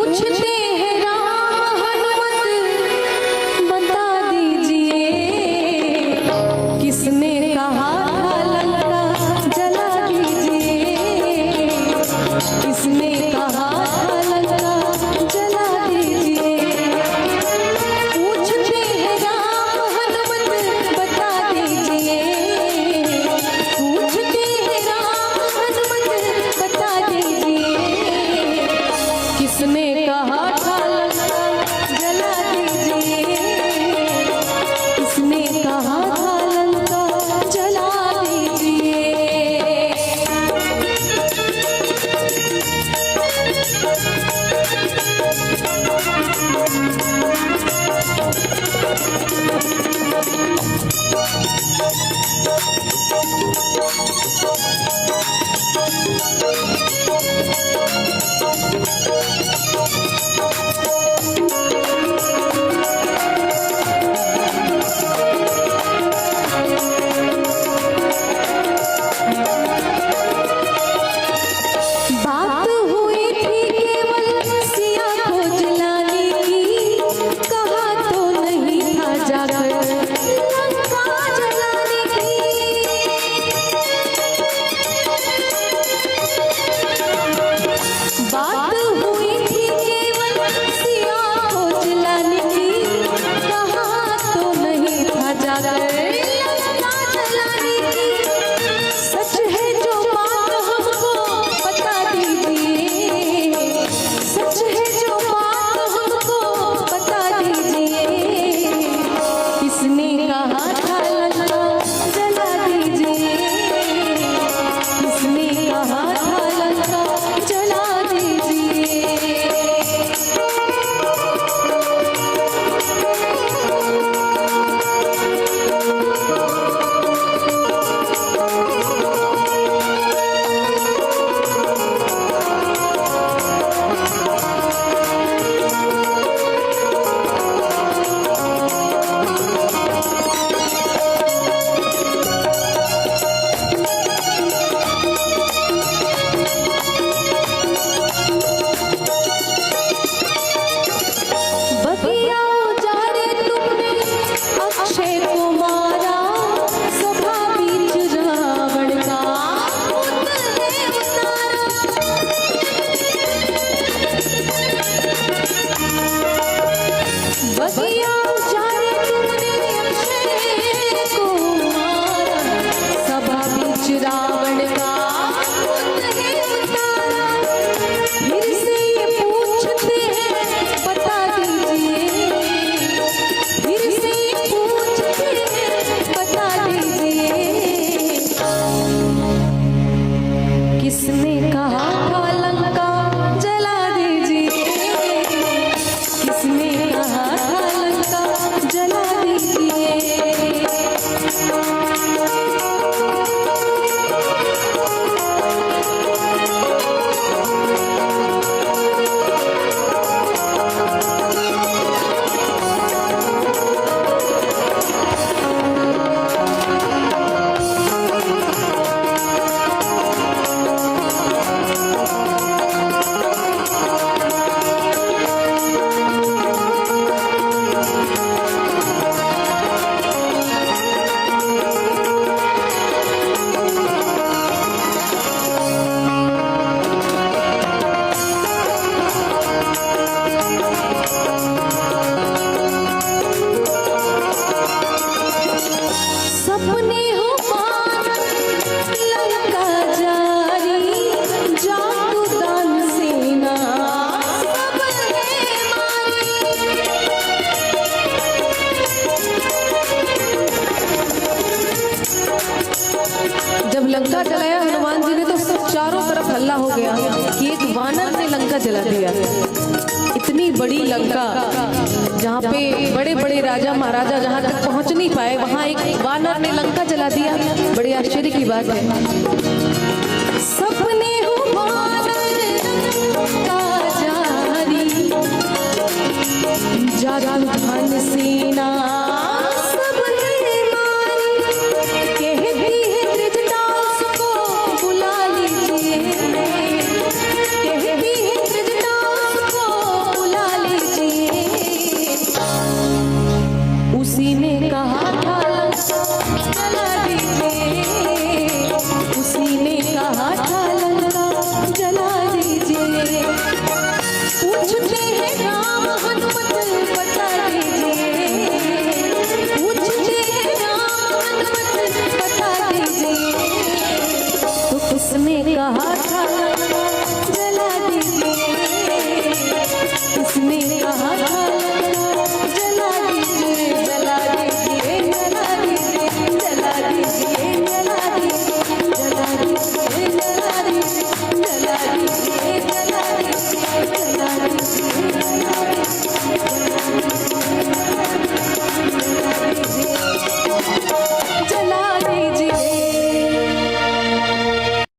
पूछते हैं राम हनुमत बता दीजिए, किसने कहा था लंका जला दीजिए, किसने कहा था लंका जला दीजिए। पूछते हैं राम हनुमत बता दीजिए, पूछते हैं राम हनुमत बता दीजिए, किसने कहा था लंका जला दीजिए, किसने कहा था लंका जला दीजिए। बात हुई थी केवल सिया को जलाने की, कहा तो नहीं था जाकर लंका जलाने की। बात हुई थी केवल सिया को जलाने की, कहा तो नहीं था जाकर लंका जलाने की। सच है जो बात हमको बता दीजिए, सच है जो बात हमको बता दीजिए, किसने कहा था लंका जला दीजिए, किसने कहा था लंका जला दीजिए। बगिया उजारे तुमने अक्षय को मारा, सभा बीच रावण का पुतले उतारा। बगिया उजारे तुमने अक्षय को मारा, सभा बीच रावण का पुतले उतारा। फिर से ये पूछते हैं बता दीजिए, फिर से ये पूछते हैं बता दीजिए, किसने कहा था लंका जला दीजिए, किसने कहा था लंका जला दीजिए। सपने हो मान लंका जारी, जादू दान सेना सबने मारी। जब लंका जलाया हनुमान जी ने तो सब चारों तरफ हल्ला हो गया कि एक वानर ने लंका जला दिया। इतनी बड़ी लंका जहाँ पे बड़े बड़े राजा महाराजा जहाँ तक पहुँच नहीं पाए, वहाँ एक वानर ने लंका जला दिया। बड़े आश्चर्य की बात है। सपने हो वानर का जारी, जादू धन सेना सबने मारी। कहती है त्रिजटास को बुला लीजिए, कहती है त्रिजटास को पूछते हैं राम हनुमत